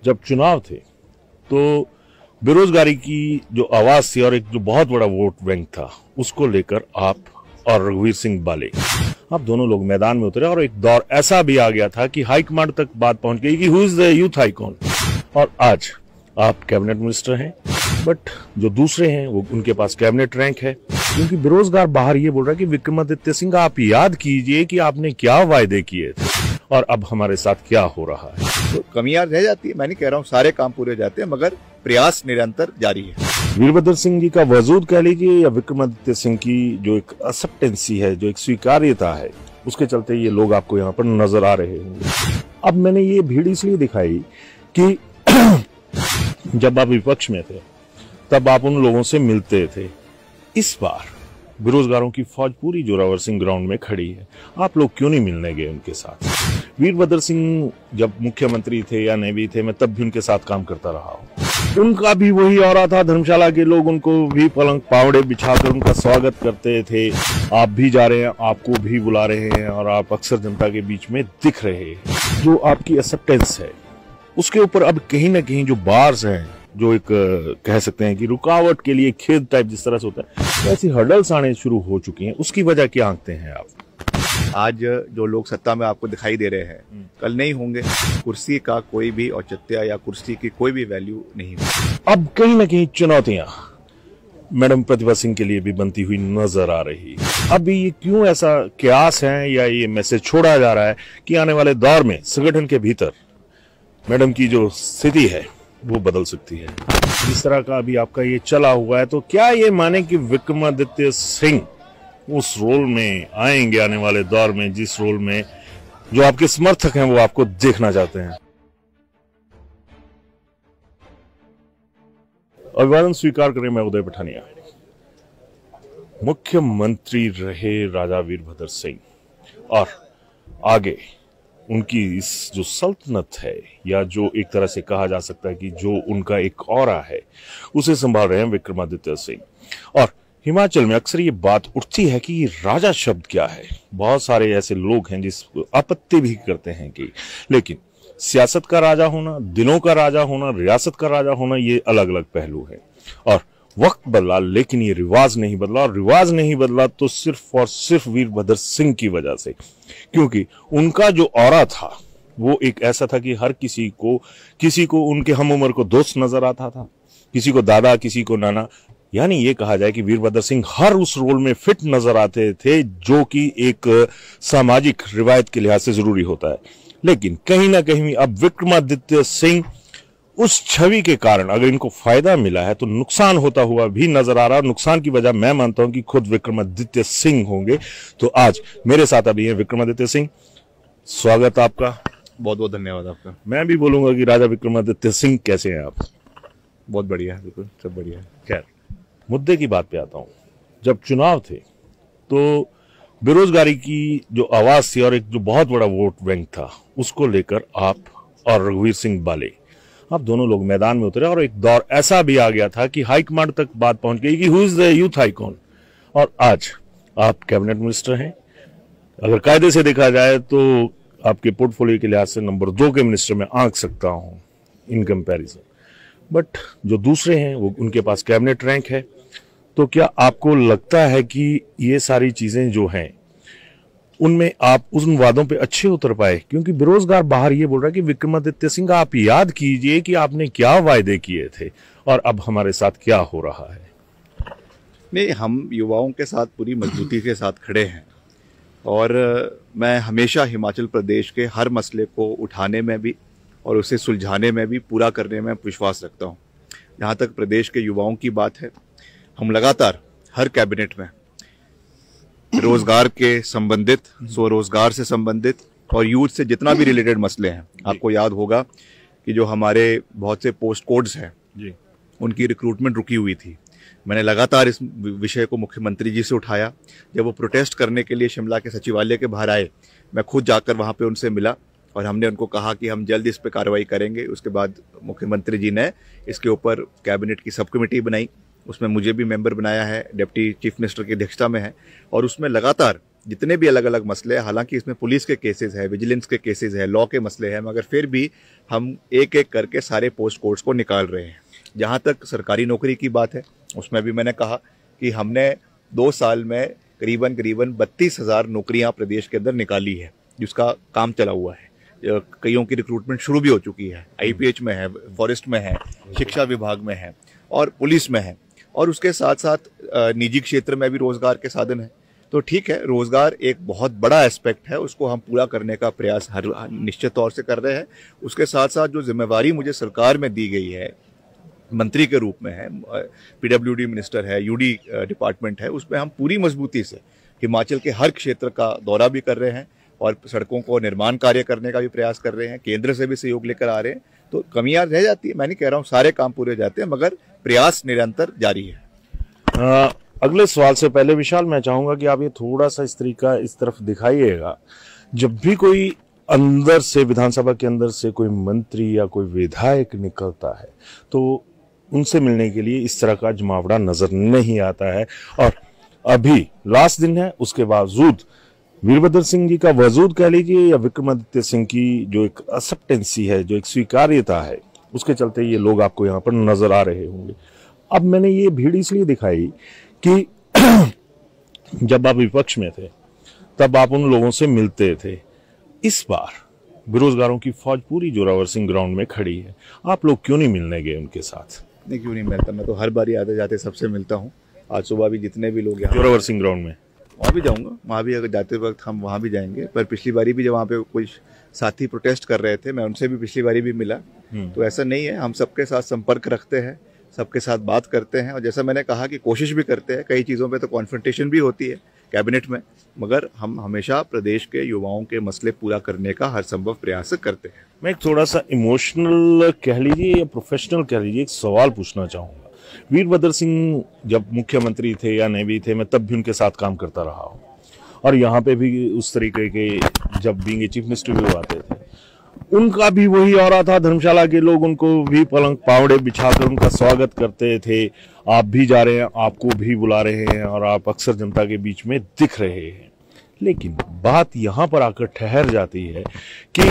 जब चुनाव थे तो बेरोजगारी की जो आवाज थी और एक जो बहुत बड़ा वोट बैंक था उसको लेकर आप और रघुवीर सिंह बाले आप दोनों लोग मैदान में उतरे और एक दौर ऐसा भी आ गया था कि हाईकमांड तक बात पहुंच गई कि who is the youth icon. और आज आप कैबिनेट मिनिस्टर हैं, बट जो दूसरे हैं वो उनके पास कैबिनेट रैंक है, क्योंकि बेरोजगार बाहर ये बोल रहा है कि विक्रमादित्य सिंह आप याद कीजिए कि आपने क्या वायदे किए थे और अब हमारे साथ क्या हो रहा है। तो कमियां रह जाती है, मैं नहीं कह रहा हूँ सारे काम पूरे हो जाते हैं, मगर प्रयास निरंतर जारी है। वीरभद्र सिंह जी का वजूद कह लीजिए या विक्रमादित्य सिंह की जो एक एक्सेप्टेंसी है, जो एक स्वीकार्यता है, उसके चलते ये लोग आपको यहाँ पर नजर आ रहे होंगे। अब मैंने ये भीड़ इसलिए दिखाई कि जब आप विपक्ष में थे तब आप उन लोगों से मिलते थे। इस बार बेरोजगारों की फौज पूरी जोरावर सिंह ग्राउंड में खड़ी है, आप लोग क्यों नहीं मिलने गए उनके साथ? वीरभद्र सिंह जब मुख्यमंत्री थे या नहीं भी थे, मैं तब भी उनके साथ काम करता रहा हूँ। उनका भी वही औरा था, धर्मशाला के लोग उनको भी पलंग पावड़े बिछाकर उनका स्वागत करते थे। आप भी जा रहे हैं, आपको भी बुला रहे हैं और आप अक्सर जनता के बीच में दिख रहे हैं। जो आपकी एक्सेप्टेंस है उसके ऊपर अब कहीं ना कहीं जो बार्स हैं, जो एक कह सकते हैं कि रुकावट के लिए खेद टाइप जिस तरह से होता है, ऐसी हर्डल्स आने शुरू हो चुकी हैं। उसकी वजह क्या आंकते हैं आप? आज जो लोग सत्ता में आपको दिखाई दे रहे हैं कल नहीं होंगे। कुर्सी का कोई भी औचित्य या कुर्सी की कोई भी वैल्यू नहीं होगी। अब कहीं ना कहीं चुनौतियां मैडम प्रतिभा सिंह के लिए भी बनती हुई नजर आ रही। अब ये क्यों ऐसा क्यास है या ये मैसेज छोड़ा जा रहा है कि आने वाले दौर में संगठन के भीतर मैडम की जो स्थिति है वो बदल सकती है? इस तरह का अभी आपका ये चला हुआ है, तो क्या ये माने कि विक्रमादित्य सिंह उस रोल में आएंगे आने वाले दौर में, जिस रोल में जो आपके समर्थक हैं वो आपको देखना चाहते हैं? अभिवादन स्वीकार करें, मैं उदय पठानिया। मुख्यमंत्री रहे राजा वीरभद्र सिंह और आगे उनकी इस जो सल्तनत है, या जो एक तरह से कहा जा सकता है कि जो उनका एक औरा है, उसे संभाल रहे हैं विक्रमादित्य सिंह। और हिमाचल में अक्सर ये बात उठती है कि राजा शब्द क्या है। बहुत सारे ऐसे लोग हैं जिस आपत्ति भी करते हैं कि, लेकिन सियासत का राजा होना, दिलों का राजा होना, रियासत का राजा होना, ये अलग अलग पहलू है। और वक्त बदला लेकिन ये रिवाज नहीं बदला, और रिवाज नहीं बदला तो सिर्फ और सिर्फ वीरभद्र सिंह की वजह से, क्योंकि उनका जो औरा था वो एक ऐसा था कि हर किसी को उनके हम उम्र को दोस्त नजर आता था, किसी को दादा, किसी को नाना। यानी ये कहा जाए कि वीरभद्र सिंह हर उस रोल में फिट नजर आते थे जो कि एक सामाजिक रिवायत के लिहाज से जरूरी होता है। लेकिन कहीं ना कहीं अब विक्रमादित्य सिंह उस छवि के कारण अगर इनको फायदा मिला है तो नुकसान होता हुआ भी नजर आ रहा है। नुकसान की वजह मैं मानता हूं कि खुद विक्रमादित्य सिंह होंगे। तो आज मेरे साथ अभी है विक्रमादित्य सिंह। स्वागत आपका। बहुत बहुत धन्यवाद आपका। मैं भी बोलूंगा कि राजा विक्रमादित्य सिंह, कैसे हैं आप? बहुत बढ़िया है, बिल्कुल सब बढ़िया है। खैर, मुद्दे की बात पे आता हूं। जब चुनाव थे तो बेरोजगारी की जो आवाज थी और एक जो बहुत बड़ा वोट बैंक था उसको लेकर आप और रघुवीर सिंह बाले आप दोनों लोग मैदान में उतरे और एक दौर ऐसा भी आ गया था कि हाईकमांड तक बात पहुंच गई कि who is the youth icon. और आज आप कैबिनेट मिनिस्टर हैं। अगर कायदे से देखा जाए तो आपके पोर्टफोलियो के लिहाज से नंबर 2 के मिनिस्टर में आंक सकता हूं इन कंपैरिजन। बट जो दूसरे हैं वो उनके पास कैबिनेट रैंक है। तो क्या आपको लगता है कि ये सारी चीजें जो हैं उनमें आप उन वादों पे अच्छे उतर पाए? क्योंकि बेरोजगार बाहर ये बोल रहा है कि विक्रमादित्य सिंह आप याद कीजिए कि आपने क्या वायदे किए थे और अब हमारे साथ क्या हो रहा है। नहीं, हम युवाओं के साथ पूरी मजबूती के साथ खड़े हैं और मैं हमेशा हिमाचल प्रदेश के हर मसले को उठाने में भी और उसे सुलझाने में भी, पूरा करने में विश्वास रखता हूँ। जहाँ तक प्रदेश के युवाओं की बात है, हम लगातार हर कैबिनेट में रोजगार के संबंधित, स्वरोजगार से संबंधित और यूथ से जितना भी रिलेटेड मसले हैं, आपको याद होगा कि जो हमारे बहुत से पोस्ट कोड्स हैं जी, उनकी रिक्रूटमेंट रुकी हुई थी। मैंने लगातार इस विषय को मुख्यमंत्री जी से उठाया। जब वो प्रोटेस्ट करने के लिए शिमला के सचिवालय के बाहर आए, मैं खुद जाकर वहाँ पे उनसे मिला और हमने उनको कहा कि हम जल्द इस पे कार्रवाई करेंगे। उसके बाद मुख्यमंत्री जी ने इसके ऊपर कैबिनेट की सब कमेटी बनाई, उसमें मुझे भी मेंबर बनाया है, डिप्टी चीफ मिनिस्टर की अध्यक्षता में है, और उसमें लगातार जितने भी अलग अलग मसले हैं, हालांकि इसमें पुलिस के केसेस है, विजिलेंस के केसेस है, लॉ के मसले हैं, मगर फिर भी हम एक एक करके सारे पोस्ट कोड्स को निकाल रहे हैं। जहाँ तक सरकारी नौकरी की बात है, उसमें भी मैंने कहा कि हमने 2 साल में करीबन 32,000 नौकरियां प्रदेश के अंदर निकाली है, जिसका काम चला हुआ है। कईयों की रिक्रूटमेंट शुरू भी हो चुकी है, IPH में है, फॉरेस्ट में है, शिक्षा विभाग में है और पुलिस में है, और उसके साथ साथ निजी क्षेत्र में भी रोजगार के साधन है। तो ठीक है, रोजगार एक बहुत बड़ा एस्पेक्ट है, उसको हम पूरा करने का प्रयास हर निश्चित तौर से कर रहे हैं। उसके साथ साथ जो जिम्मेवारी मुझे सरकार में दी गई है, मंत्री के रूप में है, PWD मिनिस्टर है, UD डिपार्टमेंट है, उसमें हम पूरी मजबूती से हिमाचल के हर क्षेत्र का दौरा भी कर रहे हैं और सड़कों को निर्माण कार्य करने का भी प्रयास कर रहे हैं। केंद्र से भी सहयोग लेकर आ रहे हैं। तो कमियां रह जाती है, मैं नहीं कह रहा हूं सारे काम पूरे हो जाते हैं, मगर प्रयास निरंतर जारी है। अगले सवाल से पहले विशाल, मैं चाहूंगा कि आप ये थोड़ा सा इस तरफ दिखाइएगा। जब भी कोई अंदर से, विधानसभा के अंदर से कोई मंत्री या कोई विधायक निकलता है तो उनसे मिलने के लिए इस तरह का जमावड़ा नजर नहीं आता है। और अभी लास्ट दिन है, उसके बावजूद वीरभद्र सिंह जी का वजूद कह लीजिए या विक्रमादित्य सिंह की जो एक एक्सेप्टेंसी है, जो एक स्वीकार्यता है, उसके चलते ये लोग आपको यहाँ पर नजर आ रहे होंगे। अब मैंने ये भीड़ इसलिए दिखाई कि जब आप विपक्ष में थे तब आप उन लोगों से मिलते थे। इस बार बेरोजगारों की फौज पूरी जोरावर सिंह ग्राउंड में खड़ी है, आप लोग क्यों नहीं मिलने गए उनके साथ? नहीं, क्यों नहीं मिलता, मैं तो हर बार आते जाते सबसे मिलता हूँ। आज सुबह भी जितने भी लोग यहाँ, जोरावर सिंह ग्राउंड में, वहाँ भी जाऊँगा, वहाँ भी अगर जाते वक्त हम वहाँ भी जाएंगे। पर पिछली बारी भी जब वहाँ पे कुछ साथी प्रोटेस्ट कर रहे थे, मैं उनसे भी पिछली बारी भी मिला। तो ऐसा नहीं है, हम सबके साथ संपर्क रखते हैं, सबके साथ बात करते हैं, और जैसा मैंने कहा कि कोशिश भी करते हैं। कई चीज़ों पे तो कॉन्फ्रंटेशन भी होती है कैबिनेट में, मगर हम हमेशा प्रदेश के युवाओं के मसले पूरा करने का हर संभव प्रयास करते हैं। मैं एक थोड़ा सा इमोशनल कह लीजिए या प्रोफेशनल कह लीजिए एक सवाल पूछना चाहूंगा। वीरभद्र सिंह जब मुख्यमंत्री थे या नहीं भी थे, मैं तब भी उनके साथ काम करता रहा हूँ, और यहाँ पे भी उस तरीके के जब बीइंग चीफ मिनिस्टर भी आते थे, उनका भी वही औरा था। धर्मशाला के लोग उनको भी पलंग पावड़े बिछाकर उनका स्वागत करते थे। आप भी जा रहे हैं, आपको भी बुला रहे हैं, और आप अक्सर जनता के बीच में दिख रहे हैं। लेकिन बात यहां पर आकर ठहर जाती है कि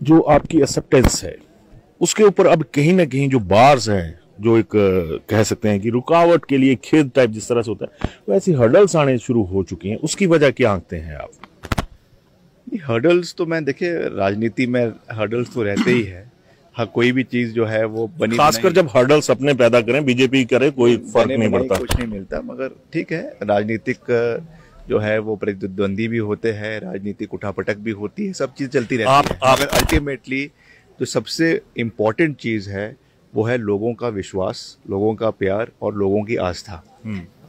जो आपकी एक्सेप्टेंस है उसके ऊपर अब कहीं ना कहीं जो बार्स हैं, जो एक कह सकते हैं कि रुकावट के लिए खेद टाइप जिस तरह से होता है, वैसी हर्डल्स आने शुरू हो चुकी हैं। उसकी वजह क्या आंकते हैं आप? हर्डल्स तो मैं, देखिए, राजनीति में हर्डल्स तो रहते ही है। हाँ, कोई भी चीज जो है वो बनी, खासकर जब हर्डल्स अपने पैदा करें, बीजेपी करे, कोई फर्क नहीं पड़ता, कुछ नहीं मिलता। मगर ठीक है, राजनीतिक जो है वो प्रतिद्वंदी भी होते हैं, राजनीतिक उठापटक भी होती है, सब चीज चलती रहती है। मगर अल्टीमेटली जो सबसे इम्पोर्टेंट चीज है वो है लोगों का विश्वास, लोगों का प्यार और लोगों की आस्था।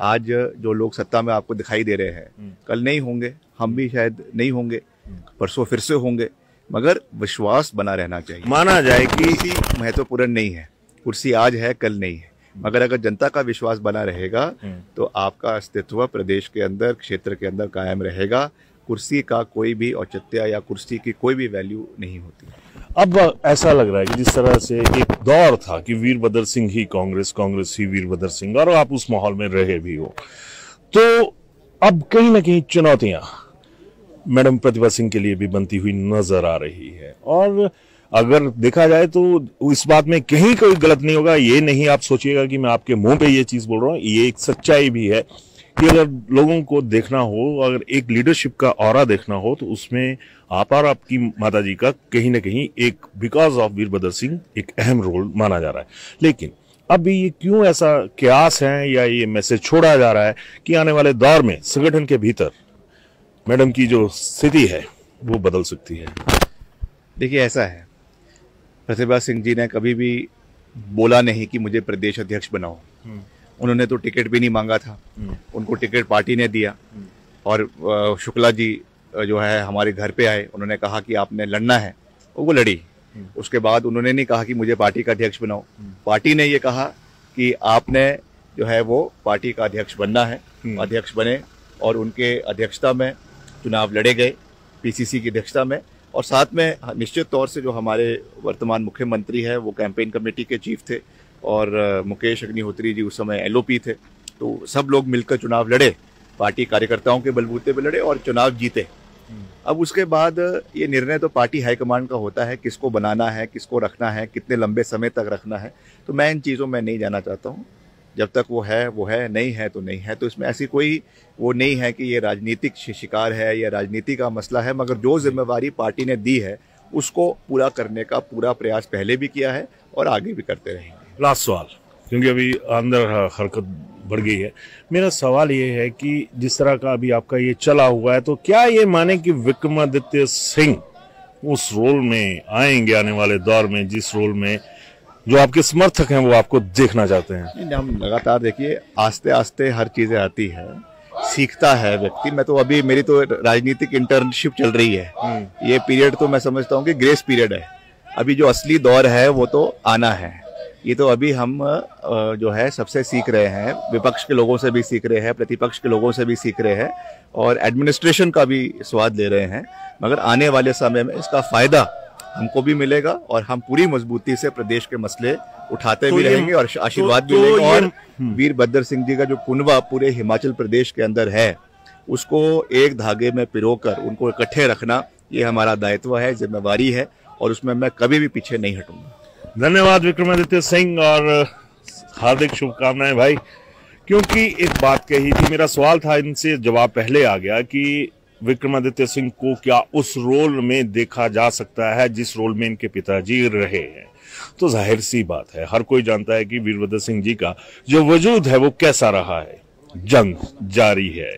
आज जो लोग सत्ता में आपको दिखाई दे रहे हैं, कल नहीं होंगे, हम भी शायद नहीं होंगे, परसों फिर से होंगे, मगर विश्वास बना रहना चाहिए। माना जाए कि कुर्सी महत्वपूर्ण नहीं है, कुर्सी आज है कल नहीं है, मगर अगर जनता का विश्वास बना रहेगा तो आपका अस्तित्व प्रदेश के अंदर, क्षेत्र के अंदर कायम रहेगा। कुर्सी का कोई भी औचित्य या कुर्सी की कोई भी वैल्यू नहीं होती। अब ऐसा लग रहा है कि जिस तरह से एक दौर था कि वीरभद्र सिंह ही कांग्रेस, कांग्रेस ही वीरभद्र सिंह, और आप उस माहौल में रहे भी हो, तो अब कहीं ना कहीं चुनौतियां मैडम प्रतिभा सिंह के लिए भी बनती हुई नजर आ रही है। और अगर देखा जाए तो इस बात में कहीं कोई गलत नहीं होगा, ये नहीं आप सोचिएगा कि मैं आपके मुंह पे ये चीज बोल रहा हूं, ये एक सच्चाई भी है कि अगर लोगों को देखना हो, अगर एक लीडरशिप का ऑरा देखना हो, तो उसमें आप और आपकी माताजी का कहीं ना कहीं एक, बिकॉज ऑफ वीरभद्र सिंह, एक अहम रोल माना जा रहा है। लेकिन अब ये क्यों ऐसा क्यास है या ये मैसेज छोड़ा जा रहा है कि आने वाले दौर में संगठन के भीतर मैडम की जो स्थिति है वो बदल सकती है? देखिए, ऐसा है, प्रतिभा सिंह जी ने कभी भी बोला नहीं कि मुझे प्रदेश अध्यक्ष बनाओ। उन्होंने तो टिकट भी नहीं मांगा था, उनको टिकट पार्टी ने दिया। और शुक्ला जी जो है हमारे घर पे आए, उन्होंने कहा कि आपने लड़ना है, वो लड़ी। उसके बाद उन्होंने नहीं कहा कि मुझे पार्टी का अध्यक्ष बनाओ, पार्टी ने ये कहा कि आपने जो है वो पार्टी का अध्यक्ष बनना है। अध्यक्ष बने और उनके अध्यक्षता में चुनाव लड़े गए, पीसीसी की अध्यक्षता में। और साथ में निश्चित तौर से जो हमारे वर्तमान मुख्यमंत्री है वो कैंपेन कमेटी के चीफ थे, और मुकेश अग्निहोत्री जी उस समय LOP थे। तो सब लोग मिलकर चुनाव लड़े पार्टी कार्यकर्ताओं के बलबूते पे लड़े और चुनाव जीते। अब उसके बाद ये निर्णय तो पार्टी हाईकमान का होता है, किसको बनाना है, किसको रखना है, कितने लंबे समय तक रखना है। तो मैं इन चीज़ों में नहीं जाना चाहता हूँ। जब तक वो है, नहीं है तो नहीं है। तो इसमें ऐसी कोई वो नहीं है कि ये राजनीतिक शिकार है या राजनीति का मसला है, मगर जो जिम्मेवारी पार्टी ने दी है उसको पूरा करने का पूरा प्रयास पहले भी किया है और आगे भी करते रहेंगे। लास्ट सवाल, क्योंकि अभी अंदर हरकत बढ़ गई है। मेरा सवाल ये है कि जिस तरह का अभी आपका ये चला हुआ है, तो क्या ये माने कि विक्रमादित्य सिंह उस रोल में आएंगे आने वाले दौर में, जिस रोल में जो आपके समर्थक हैं वो आपको देखना चाहते हैं? हम लगातार देखिए, आस्ते आस्ते हर चीजें आती है, सीखता है व्यक्ति। मैं तो अभी मेरी तो राजनीतिक इंटर्नशिप चल रही है। ये पीरियड तो मैं समझता हूँ कि ग्रेस पीरियड है। अभी जो असली दौर है वो तो आना है। ये तो अभी हम जो है सबसे सीख रहे हैं, विपक्ष के लोगों से भी सीख रहे हैं, प्रतिपक्ष के लोगों से भी सीख रहे हैं और एडमिनिस्ट्रेशन का भी स्वाद ले रहे हैं। मगर आने वाले समय में इसका फायदा हमको भी मिलेगा और हम पूरी मजबूती से प्रदेश के मसले उठाते भी रहेंगे और आशीर्वाद भी मिलेगा। और वीरभद्र सिंह जी का जो कुनबा पूरे हिमाचल प्रदेश के अंदर है, उसको एक धागे में पिरोकर उनको इकट्ठे रखना, ये हमारा दायित्व है, जिम्मेवारी है और उसमें मैं कभी भी पीछे नहीं हटूंगा। धन्यवाद विक्रमादित्य सिंह और हार्दिक शुभकामनाएं भाई। क्योंकि एक बात कही थी, मेरा सवाल था, इनसे जवाब पहले आ गया कि विक्रमादित्य सिंह को क्या उस रोल में देखा जा सकता है जिस रोल में इनके पिताजी रहे हैं। तो जाहिर सी बात है, हर कोई जानता है कि वीरभद्र सिंह जी का जो वजूद है वो कैसा रहा है। जंग जारी है।